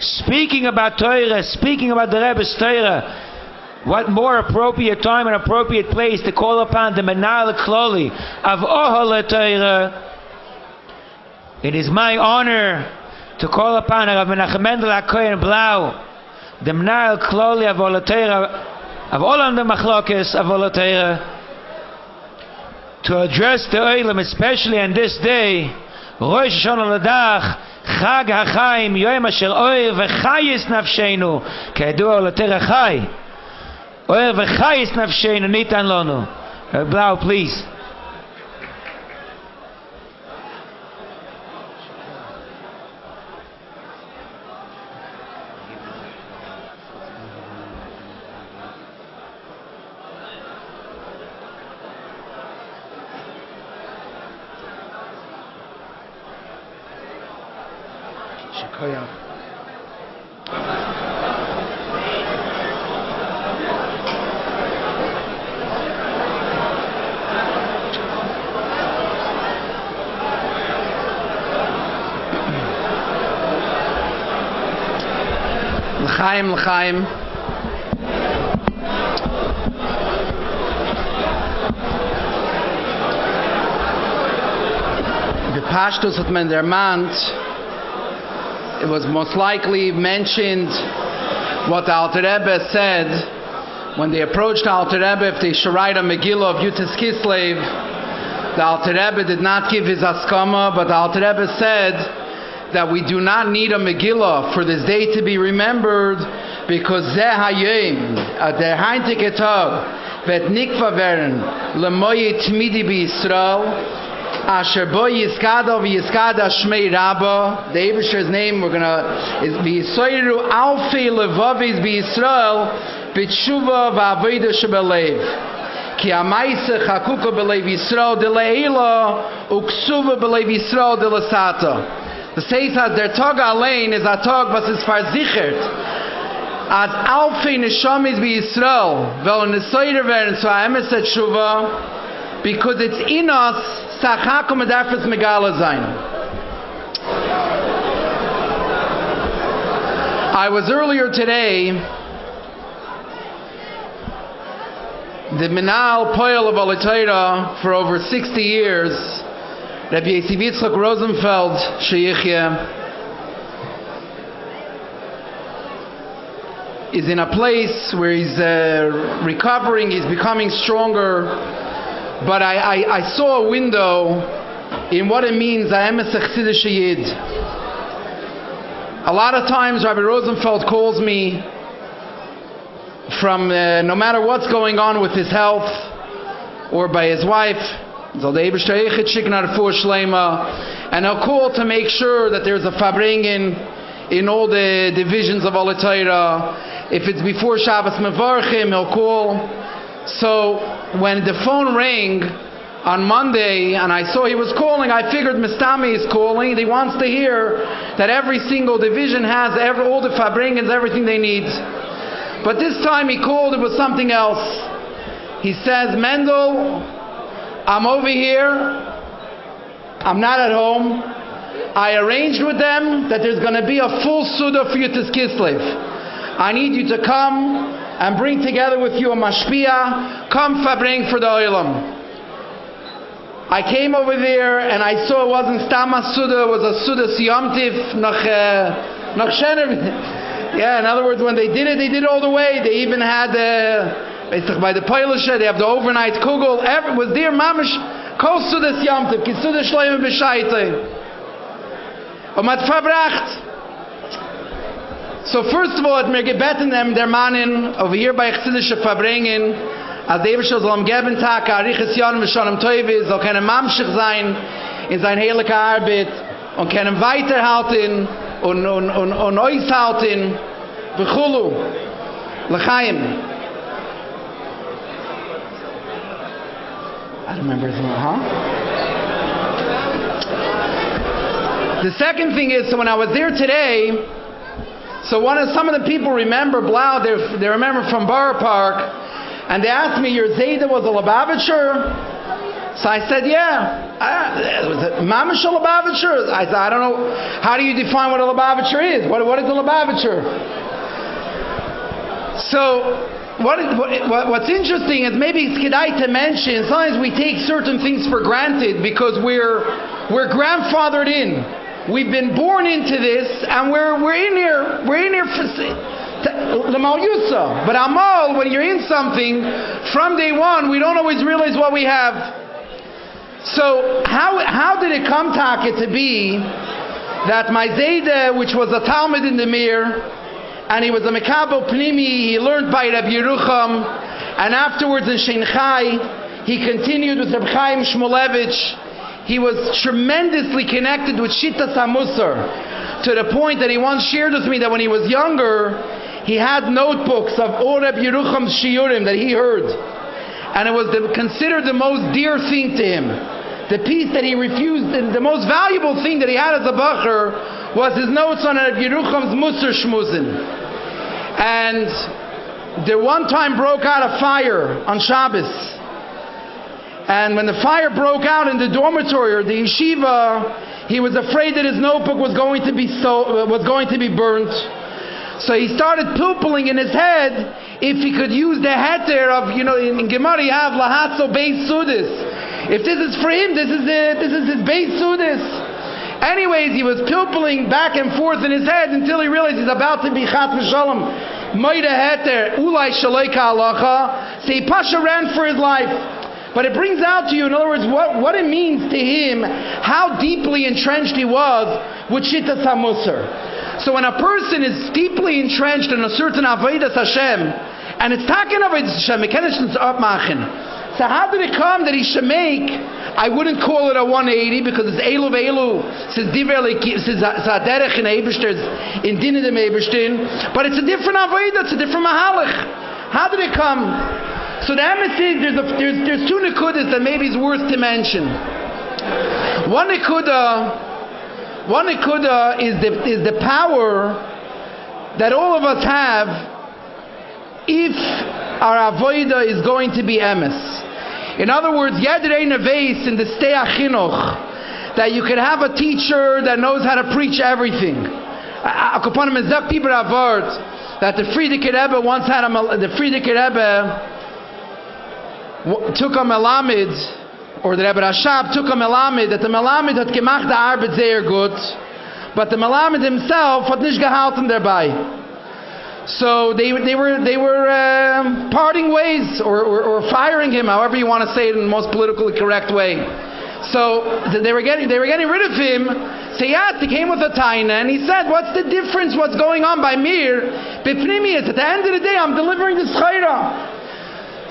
speaking about Torah, speaking about the Rebbe's Torah. What more appropriate time and appropriate place to call upon the Menal Kloli of Ohol Torah. It is my honor to call upon Rav Menachem Mendel HaKohen Blau, the Menal Kloli of Ohol Torah, of Olam the Machlokes of Ohol Torah, to address the Olam, especially on this day, Rosh Hashanah Ladach, Chag HaChaim, Yom Asher Oir V'chayis Nafshenu, Kayadua Ohol Torah Chai. Oir v'chayis nafsheinu nitan lonu. Rabbi Blau, please. L'chaim. The pashtus hat men der Mand, it was most likely mentioned what the Alter Rebbe said when they approached the Alter Rebbe if they should write a Megillah of Yutas Kislev. The Alter Rebbe did not give his askama, but the Alter Rebbe said that we do not need a Megillah for this day to be remembered, because Zeh Hayom, der heintige Tag, wird nikva werden, lemoye tmidi b'Yisrael, asher bo yiskada v'yiskada shmei rabba. The Eibusher's name, we're gonna, is v'yisoyru alfei levavis b'Yisrael, b'tshuva v'avodah shebelev. Ki amaisa chakuka belev Yisrael de le'ela, uksuva belev Yisrael de l'sata. The says that der Tag allein is a Tag was is versichert. As alfei neshamis b'Yisrael, wollen es soider werden zu emes tshuva, because it's in us, sachakum adafes megala sein. I was earlier today, the Menal Poel of Ohol Torah for over 60 years, Rabbi Yitzchak Rosenfeld, Sheyichya, is in a place where he's recovering, he's becoming stronger. But I saw a window in what it means, emes chassidische yid. A lot of times Rabbi Rosenfeld calls me from no matter what's going on with his health or by his wife, and he'll call to make sure that there's a fabringen in all the divisions of Ohol Torah. If it's before Shabbos Mevarchim, he'll call. So when the phone rang on Monday and I saw he was calling, I figured Mistami is calling. He wants to hear that every single division has all the fabringens, everything they need. But this time he called, it was something else. He says, Mendel, I'm over here. I'm not at home. I arranged with them that there's going to be a full Suda for Yutas Kislev. I need you to come and bring together with you a mashpia. Come fabring for the oilam. I came over there and I saw it wasn't Stama Suda, it was a Suda Siyamtiv nach Shener. Yeah, in other words, when they did it all the way. They even had by the Polish, they have the overnight kugel. It was dear mamish kol Suda Siyamtiv, ki Suda Shleim b'shaite. Mat verbracht. So first of all, at mir gebeten them der Mannen over here by chassidische Fabringen, als der Eibusher soll am geben Tag ariches Jahren v'shalom toiv, soll können mamshich sein in sein heilige Arbeit und können weiterhalten und aushalten v'chulu l'chaim. I don't remember his name, huh? The second thing is, so when I was there today, so some of the people remember Blau, they remember from Borough Park, and they asked me, your Zayda was a Lubavitcher? So I said, yeah. Was it Mamish a Lubavitcher? I said, I don't know. How do you define what a Lubavitcher is? What is a Lubavitcher? So what's interesting is maybe it's kedai to mention, sometimes we take certain things for granted because we're grandfathered in. We've been born into this, and we're in here for L'mal Yusa. But Amal, when you're in something, from day one, we don't always realize what we have. So how did it come, Taka, to be that my Zayda, which was a Talmud in the Mir, and he was a Mekabel Pnimi, he learned by Rabbi Yerucham, and afterwards in Shein Chai, he continued with Rabbi Chaim Shmulevich. He was tremendously connected with Shittas HaMusar, to the point that he once shared with me that when he was younger, he had notebooks of all Rabbi Yerucham's shiurim that he heard. And it was considered the most dear thing to him. The piece that he refused, the most valuable thing that he had as a bacher was his notes on Rabbi Yerucham's Musar Shmuzin. And there one time broke out a fire on Shabbos. And when the fire broke out in the dormitory or the yeshiva, he was afraid that his notebook was going to be burnt. So he started pulpling in his head if he could use the heter of, in Gemara you have lahatzo beis sudis. If this is for him, this is his beis sudis. Anyways, he was pulpling back and forth in his head until he realized he's about to be chat v'shalom. Moida heter ulai shaleika halacha. So he pasha ran for his life. But it brings out to you, in other words, what it means to him, how deeply entrenched he was with Shittas HaMusar. So when a person is deeply entrenched in a certain Avodas Hashem, and it's talking Avodas Hashem, it can't upmachen. So how did it come that he should make, I wouldn't call it a 180, because it's Elu Ve'elu, says Divrei, says Zaderech in Eibishter, in Dinidem Eibishtin, but it's a different Avodah, it's a different Mahalach. How did it come? So the emes is, there's two nekudas that maybe is worth to mention. One nekuda is the power that all of us have if our avodah is going to be emes. In other words, yadrei neveis in the stei achinuch, that you can have a teacher that knows how to preach everything. That the Frierdiker Rebbe once had the Frierdiker Rebbe took a melamed, or the Rebbe Rashab took a melamed, that the melamed had gemacht the Arbeit sehr gut, but the melamed himself had nicht gehalten dabei. So they were parting ways, or firing him, however you want to say it in the most politically correct way. So they were getting rid of him. So he came with a taina, and he said, "What's the difference? What's going on by mir? Bepnimius. At the end of the day, I'm delivering the schayra."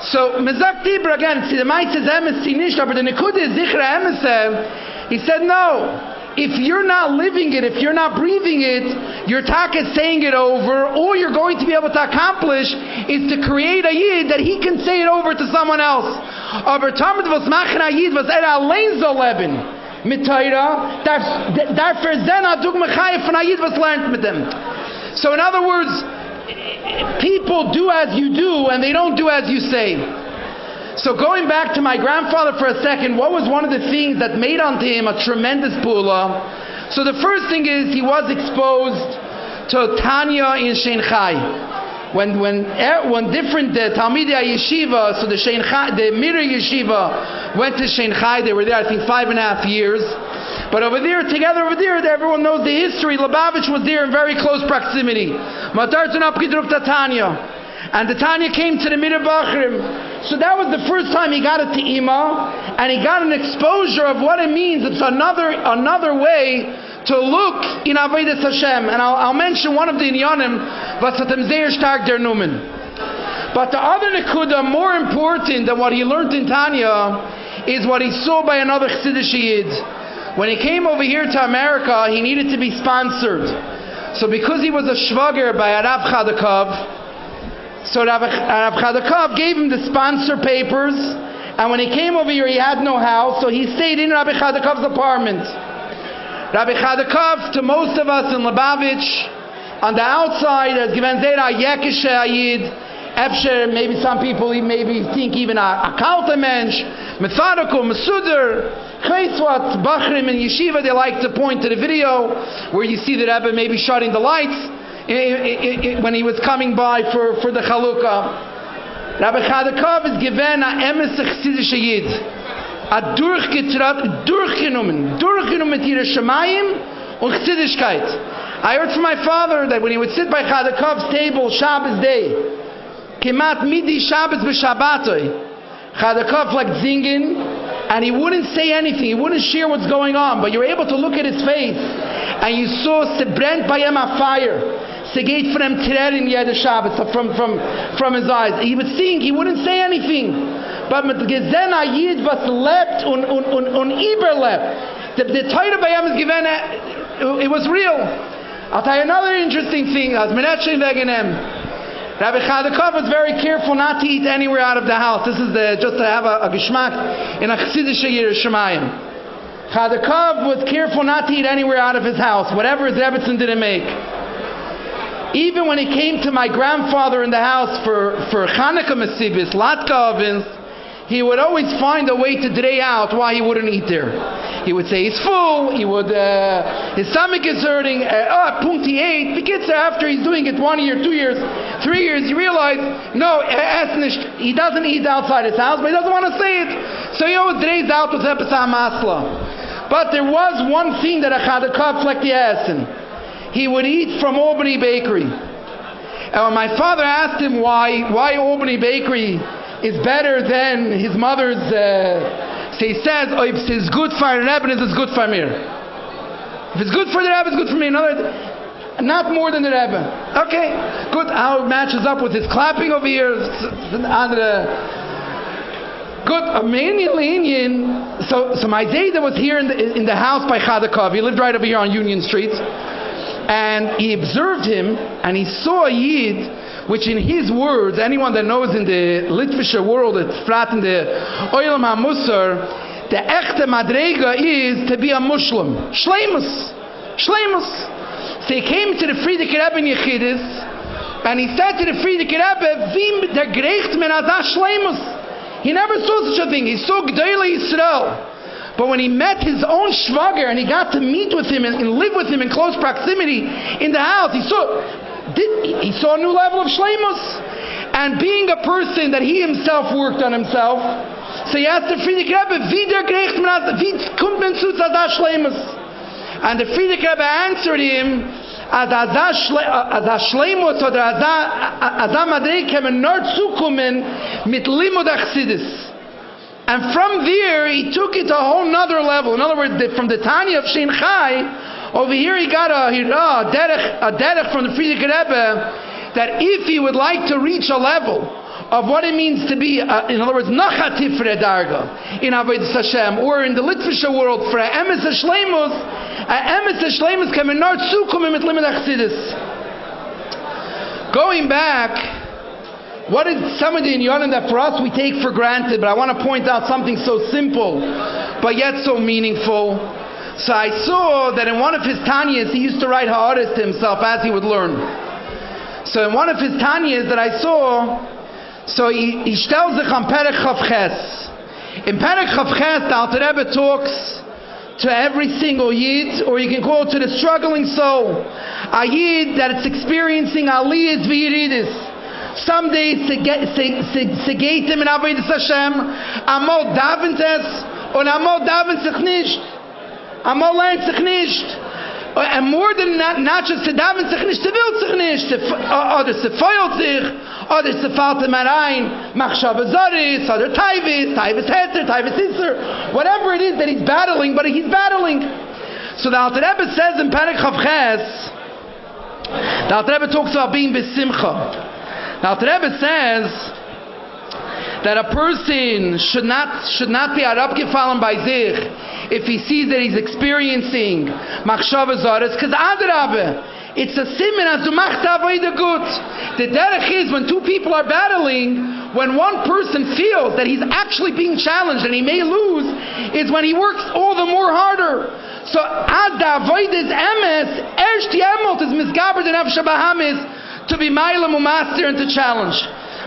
So Mezak Tibra again, the might says emes nicht, but the nekuda is zichra emes. He said, no. If you're not living it, if you're not breathing it, your tak is saying it over. All you're going to be able to accomplish is to create a yid that he can say it over to someone else. Aber tamid was machen a yid was allein so leben mit Torah. Dafür zena dug mechayef von a yid was lernt mit dem. So in other words, people do as you do and they don't do as you say. So going back to my grandfather for a second, what was one of the things that made onto him a tremendous pula? So the first thing is he was exposed to Tanya in Shein Chai. When different Talmidei Yeshiva, so the Mirror Yeshiva went to Shein Chai, they were there I think 5.5 years. But over there, everyone knows the history. Lubavitch was there in very close proximity. And the Tanya came to the Mirror Bachrim. So that was the first time he got it to Ima, and he got an exposure of what it means. It's another way to look in Avodas Hashem. And I'll mention one of the inyanim, was hatem sehr stark der Numen. But the other nekuda, more important than what he learned in Tanya, is what he saw by another Chassidish Yid. When he came over here to America, he needed to be sponsored. So because he was a shvager by Rav Chadakov, so Rav Chadakov gave him the sponsor papers, and when he came over here, he had no house, so he stayed in Rabbi Chadakov's apartment. Rabbi Chadakov, to most of us in Lubavitch, on the outside, as given zera yekishe ayid, Efsher, maybe some people maybe think even a kalte mensch, methodical, mesuder. What Bachrim and Yeshiva, they like to point to the video where you see the Rebbe maybe shutting the lights when he was coming by for the Chalukah. Rabbi Chadakov is given a emes chassidische Yid. A durchgenommen mit ihrer Shemayim und Chassidishkeit. I heard from my father that when he would sit by Chadakov's table Shabbos day, kemat midi Shabbos b'Shabbatoi, Chadakov like singing, and he wouldn't say anything, he wouldn't share what's going on, but you're able to look at his face, and you saw se brennt by him a fire, se geht von ihm Tränen jede Shabbos, from his eyes. He would sing, he wouldn't say anything, but mit gesehen a Yid was lebt und überlebt. The Torah by him is given, it was real. I'll tell you another interesting thing. Rabbi Chadakov was very careful not to eat anywhere out of the house. This is just to have a geschmack in a chassidische Yerushalayim. Chadakov was careful not to eat anywhere out of his house, whatever his Rebbetzin didn't make. Even when he came to my grandfather in the house for Chanukah Mesibis, Latka ovens, he would always find a way to dray out why he wouldn't eat there. He would say he's full, his stomach is hurting, he ate. Because after he's doing it 1 year, 2 years, 3 years, you realize, no, he doesn't eat outside his house, but he doesn't want to say it. So he always drays out with Epesah Masla. But there was one thing that a Chadakov flekti asin. He would eat from Albany Bakery. And when my father asked him why Albany Bakery is better than his mother's, so he says, if it's good for the Rebbe, it's good for me. If it's good for the Rebbe, it's good for me. Not more than the Rebbe. Okay, good. How it matches up with his clapping over here. Good. So my dad was here in the house by Chadakov. He lived right over here on Union Street. And he observed him, and he saw a Yid, which in his words, anyone that knows in the Litvische world, it's flat in the Oilam HaMusar, the echte Madrega is to be a Muslim. Shleimus. So he came to the Friedrich Rebbe in Yechidus, and he said to the Friedrich Rebbe, Vim der Gerecht men azah Shleimus. He never saw such a thing. He saw G'dayla Yisrael. But when he met his own shvager and he got to meet with him and live with him in close proximity in the house, he saw a new level of shleimus. And being a person that he himself worked on himself, so he asked the Friedrich Rebbe, wie kommt man zu das shleimus? And the Friedrich Rebbe answered him, shleimus oder madrei kemen nur zukommen mit limud achsidis. And from there, he took it to a whole nother level. In other words, from the Tanya of Shein Chai, over here he got a derech from the Friedrich Rebbe, that if he would like to reach a level of what it means to be, in other words, nachativ for a darga, in Avodas Hashem, or in the Litvische world, for a emes shleimus can be not zukommen mit limud achsidis. Going back, what is some of the inyanim that for us we take for granted, but I want to point out something so simple, but yet so meaningful. So I saw that in one of his Tanyas, he used to write ha'aris to himself as he would learn. So in one of his Tanyas that I saw, so he stellt sich am Perek Chavches. In Perek Chavches, the Alter Rebbe talks to every single Yid, or you can call it to the struggling soul, a Yid that is experiencing aliyahs v'yiridis. Some days se geht ihm in Avodas Hashem, amol davent es, und amol davent sich nicht. Amol lernt sich nicht. And more than not just se davent sich nicht, se will sich nicht. Oder se feuert sich, oder se fällt ihm herein, machshava zaris, oder taivis heter, taivis isser, whatever it is that he's battling, but he's battling. So the Alter Rebbe says in Perek Chavches, the Alter Rebbe talks about being besimcha. Now, the Rebbe says that a person should not be arabgefallen by zich if he sees that he's experiencing machshava zaris, because adrabah, it's a siman as du machst avodah gut. The derech is when two people are battling, when one person feels that he's actually being challenged and he may lose, is when he works all the more harder. So, ad da avodah is emes, erst yemot is misgaber den nefesh bahamis, to be mailam umaster and to challenge.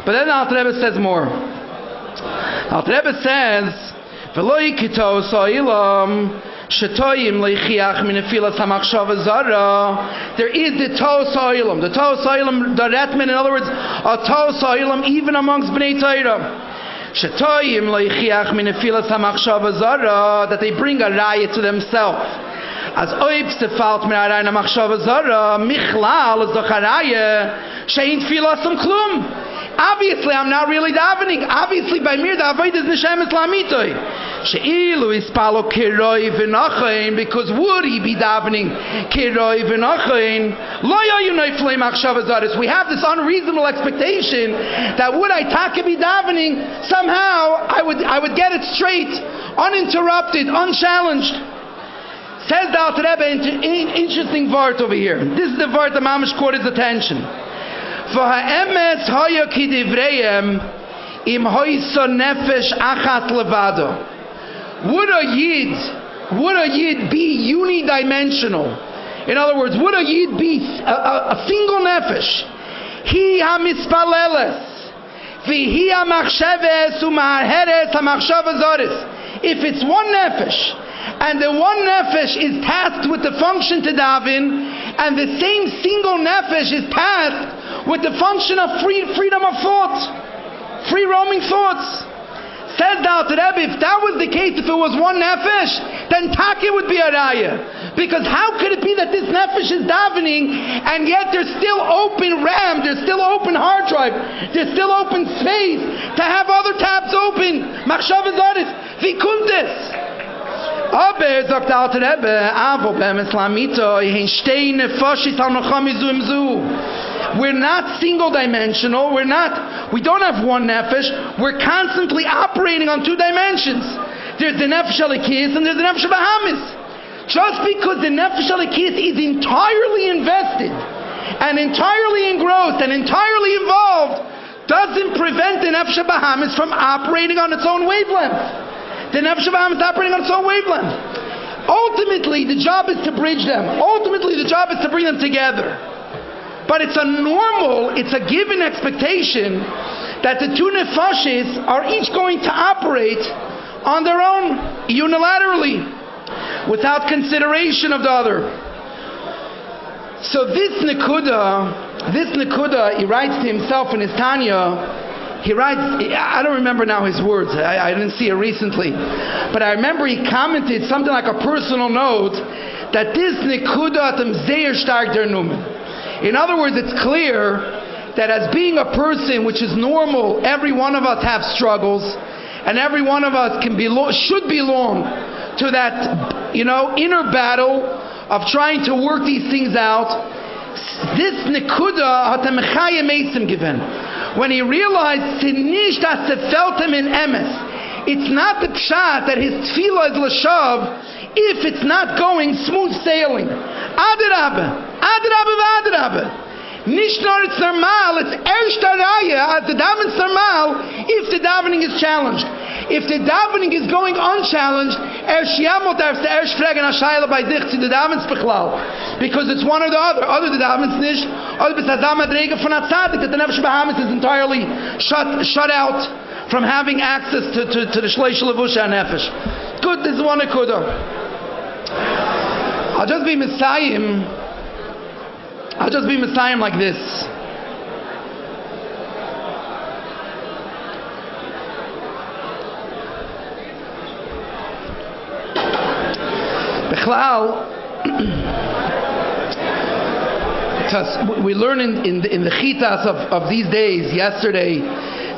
But then the Alter Rebbe says more. The Alter Rebbe says, "V'loi kito so'ilam shetoyim leichiach min nefilas hamachshava zara." There is the tos so'ilam. The tos so'ilam, the retman, in other words, a tos so'ilam even amongst bnei Torah. Shetoyim leichiach min nefilas hamachshava zara, that they bring a raya to themselves. As oibs te falt mir rein hamachshava zara, michlal is the charaya shein tfilasam klum. Obviously, I'm not really davening. Obviously, by mir the avoid is neshemes lamitoi. She'ilu ispalo kiroi v'nachain, because would he be davening kiroi v'nachain? Lo yayu noiflei machshava zaris. We have this unreasonable expectation that would I taka be davening, somehow I would get it straight, uninterrupted, unchallenged. Says the Alter Rebbe, interesting vart over here. This is the vart that Mamish caught his attention. For emes hoya kidivreim im hoysa nefesh achat levado. Would a yid be unidimensional? In other words, would a yid be a single nefesh? Hi hamispaleles v'hi hamachsheves u'maheres hamachshava zoris. If it's one nefesh, and the one nefesh is tasked with the function to daven, and the same single nefesh is tasked with the function of freedom of thought, free roaming thoughts. Says the Alter Rebbe, if that was the case, if it was one nefesh, then taka would be a raya. Because how could it be that this nefesh is davening, and yet there's still open RAM, there's still open hard drive, there's still open space to have other tabs open? Machshava zaris, vikuntes. Aber, sagt der Alter Rebbe, avo be'emes lamito, hein shtei nefashis al mecham izu imzu. We're not single-dimensional. We don't have one nefesh. We're constantly operating on two dimensions. There's the nefesh alikis and there's the nefesh bahamis. Just because the nefesh alikis is entirely invested and entirely engrossed and entirely involved doesn't prevent the nefesh bahamis from operating on its own wavelength. The nefesh bahamis is operating on its own wavelength. Ultimately, the job is to bridge them. Ultimately, the job is to bring them together. But it's a given expectation that the two nefashis are each going to operate on their own, unilaterally, without consideration of the other. So this nekuda, he writes to himself in his Tanya, he writes, I don't remember now his words, I didn't see it recently, but I remember he commented something like a personal note, that this nekuda atem zeir stark der numen. In other words, it's clear that as being a person, which is normal, every one of us have struggles, and every one of us should belong to that, inner battle of trying to work these things out. This nekuda hat mechayim eitzim given. When he realized nicht as felt him in emes, it's not the pshat that his tefillah is l'shav if it's not going smooth sailing. Adrabah. Nicht nur it's normal, it's erst raya as the daven's normal if the davening is challenged. If the davening is going unchallenged, shiamot darfst erst fragen a shaila bei dich zu the daven's bechlal. Because it's one or the other. Other the daven's nicht, oder bis azam adrege von a tzadik, that the nefesh bahamis is entirely shut out from having access to the shleish levush nefesh. Good, this is one nekuda. I'll just be Messiah like this. Because we learn in the chitas of these days, yesterday,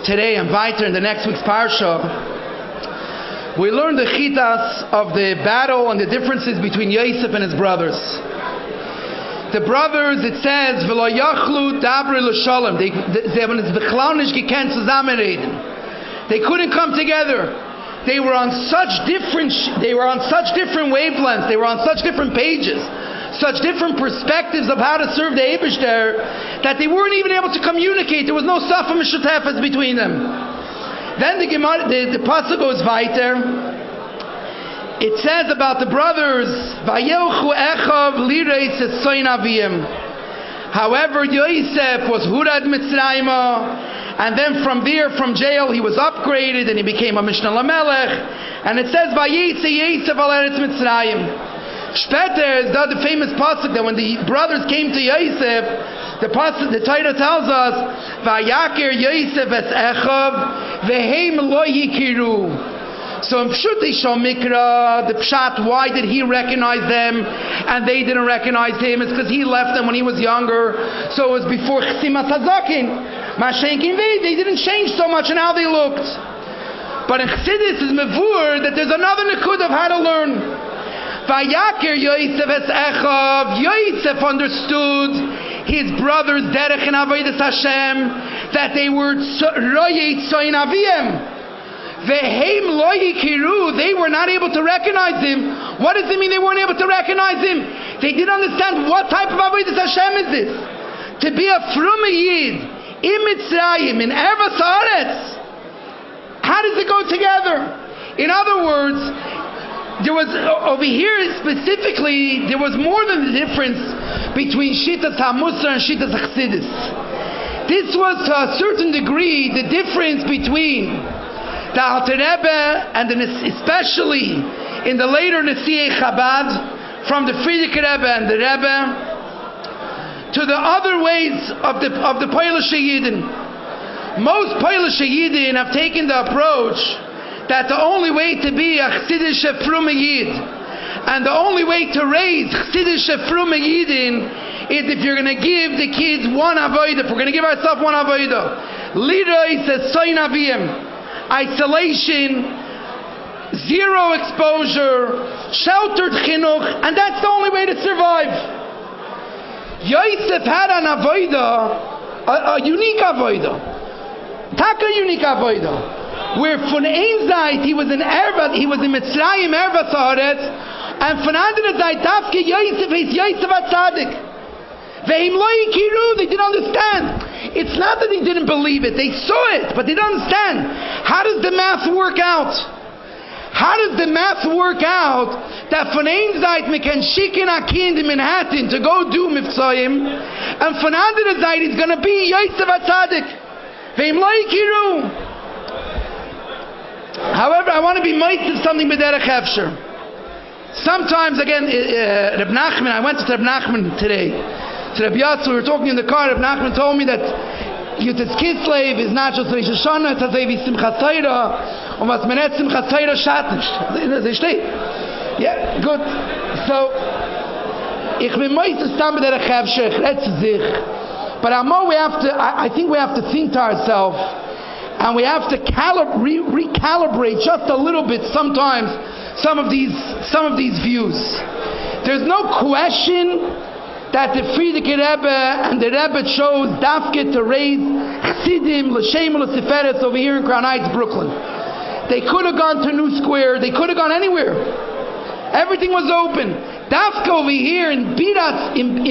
today, and weiter in the next week's parsha, we learn the chitas of the battle and the differences between Yosef and his brothers. The brothers, it says, "V'lo yachlu dabri l'shalom." They couldn't come together. They were on such different wavelengths. They were on such different pages, such different perspectives of how to serve the Eibishter, that they weren't even able to communicate. There was no safa mishutefes between them. Then the pasuk goes weiter. It says about the brothers, "Vayelchu echav lireis esoin avim." However, Yosef was hurad Mitzrayma, And then from there, from jail, he was upgraded and he became a Mishnah Lamelech. And it says, Vayetze Yosef al Eretz Mitzrayim. Später is the famous pasuk that when the brothers came to Yosef, the Torah tells us, Vayaker Yosef es Echav vehem lo yikiru. So in Pshuti Shal Mikra, the Pshat, why did he recognize them and they didn't recognize him? It's because he left them when he was younger. So it was before Chsimas Hazakin. Mashenkin, they didn't change so much in how they looked. But in Chassidus is Mevur that there's another Nikud of how to learn. Vayaker Yosef es Echav. Yosef understood his brothers Derech and Avodas Hashem, that they were Royei Tzoyin Aviem. Vehem lo yikiru, they were not able to recognize him. What does it mean they weren't able to recognize him? They didn't understand what type of Avodas Hashem is this. To be a Fruma Yid, in Mitzrayim, in Eretz Haaretz. How does it go together? In other words, there was, over here specifically, there was more than the difference between Shittas HaMusar and Shittas HaChassidus. This was to a certain degree the difference between the Alter Rebbe, and especially in the later Nesiei Chabad, from the Frierdiker Rebbe and the Rebbe, to the other ways of the Polish Yidden. Most Polish Yidden have taken the approach that the only way to be a Chassidish Fruma Yid, and the only way to raise Chassidish Fruma Yidden, is if you're going to give the kids one avodah. If we're going to give ourselves one avodah. Liroy says Soin Aviyim. Isolation, zero exposure, sheltered chinuch, and that's the only way to survive. Yosef had an avodah, a unique avodah, taka unique avodah, where von ein Zeit he was in Mitzrayim Erva Haaretz, and von andere Zeit Dafke Yosef is Yosef HaTzadik. Vehem lo yikiru, they didn't understand. It's not that they didn't believe it, they saw it, but they didn't understand. How does the math work out? How does the math work out that von ein Zeit me can schicken a kind in Manhattan to go do Mifzayim, and von andere Zeit is going to be Yosef HaTzadik. Vehem lo yikiru. However, I want to be mitzvah something b'derech hefsher. Sometimes, again, Reb Nachman, I went to Reb Nachman today. To Rabbi Yatsu, we were talking in the car. Rabbi Nachman told me that Yutis Kislev is not just Rosh Hashanah, it's as if it's Simchat Torah, and was menet Simchat Torah shatnish. They steht. Yeah, good. So, ich bin meistens stam b'derech hefsher, ich red zu sich. But I think we have to think to ourselves, and we have to recalibrate just a little bit sometimes some of these views. There's no question that the Frierdiker Rebbe and the Rebbe chose Dafke to raise Chassidim, L'Shem L'Seferetz over here in Crown Heights, Brooklyn. They could have gone to New Square, they could have gone anywhere. Everything was open. Dafke over here in Birat, in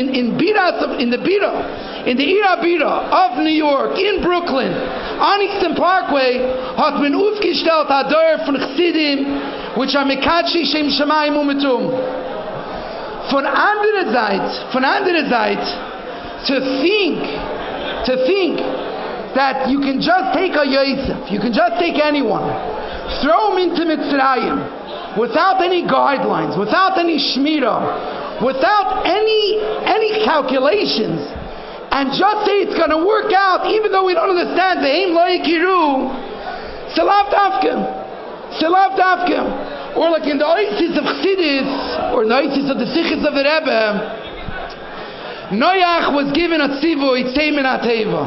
the Ira Bira of New York, in Brooklyn, on Eastern Parkway, hat man aufgestellt a Dörr von Chassidim, which are Mekachi Shem Shamayim Umetum. Von andere Seite, to think that you can just take a Yosef, you can just take anyone, throw him into Mitzrayim, without any guidelines, without any shmira, without any calculations, and just say it's going to work out, even though we don't understand the Eim Lo Yikiru, Selav Davke. Or like in the Oasis of Chassidus, or the Oasis of the Sichos of the Rebbe, Noach was given a tzivui, Tzemin HaTeva.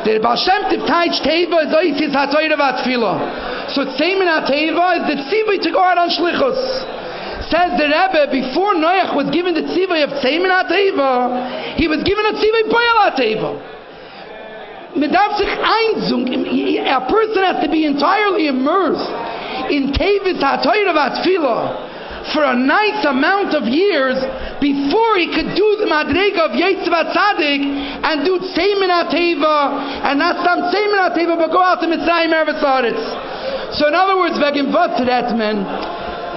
The Baal Shem Tov Taich Teva is Oasis HaTorah VaTfilah. So Tzemin HaTeva is the tzivui to go out on shlichus. Says the Rebbe, before Noach was given the tzivui of Tzemin HaTeva, he was given a tzivui Poyal HaTeva. A person has to be entirely immersed in Tevis HaTorah VaTfilah for a nice amount of years before he could do the Madrega of Yosef HaTzadik and do Tzemin HaTeva, and not some Tzemin HaTeva, but go out to Mitzrayim Eretz Haaretz. So in other words, wegen was Redman,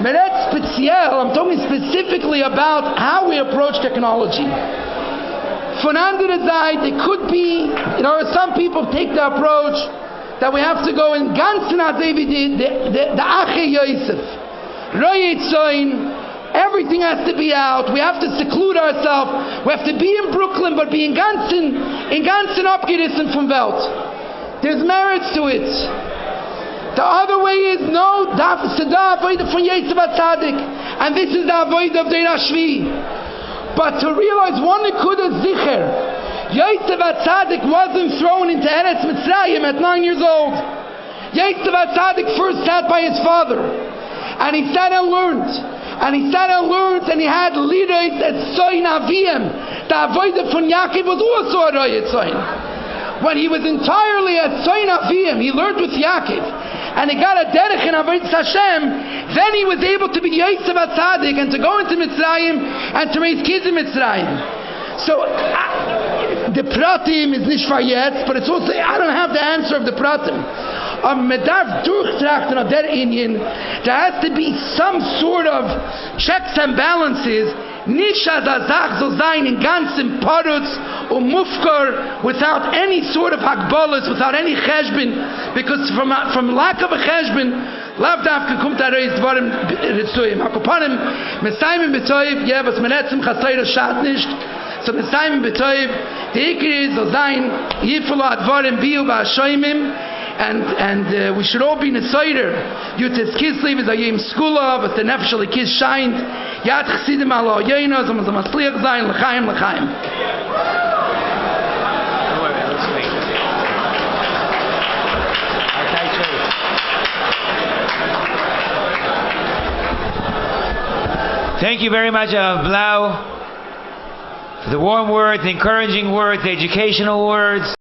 Meret Speziell, I'm talking specifically about how we approach technology. von andere Seite, it could be, some people take the approach that we have to go in ganzen as we did the Ache Yosef. Everything has to be out. We have to seclude ourselves. We have to be in Brooklyn, but be in ganzen abgerissen vom Welt. There's merits to it. The other way is no, that's the avoid von Yosef HaTzadik, and this is the avoid of the Rashvi. But to realize one Nekuda Zicher, Yosef HaTzadik wasn't thrown into Eretz Mitzrayim at 9 years old. Yosef HaTzadik first sat by his father, and he sat and learned, and he had Lirais at Soin Aviyim. The avoid von Yaakov was also a Royet Soin. When he was entirely at Soin Aviyim, he learned with Yaakov, and he got a derech in Avodas Hashem. Then he was able to be Yosef HaTzadik and to go into Mitzrayim and to raise kids in Mitzrayim. So the pratim is nicht vayetz, but it's also, I don't have the answer of the pratim. Medarf durchtrachten of der Indian, there has to be some sort of checks and balances. Nicht as a Sach soll sein in ganzen Parutz und Mufkar, without any sort of Hakbolas, without any cheshbon, because from lack of a cheshbon, lav davka kommt reis dvarim ritzuim. Hakopanim mesayim betoiv, was menetzim chasayra shat nicht. So mesayim betoiv, the ikri soll sein yifula dvarim biu ba'ashoimim. And we should all be nesayder. Yutes Kislev is a yem skula, but the nefesh alikis shined. Yad chesidim ala yena, zom masliach zayin l'chaim. Thank you very much, Rabbi Blau, for the warm words, the encouraging words, the educational words.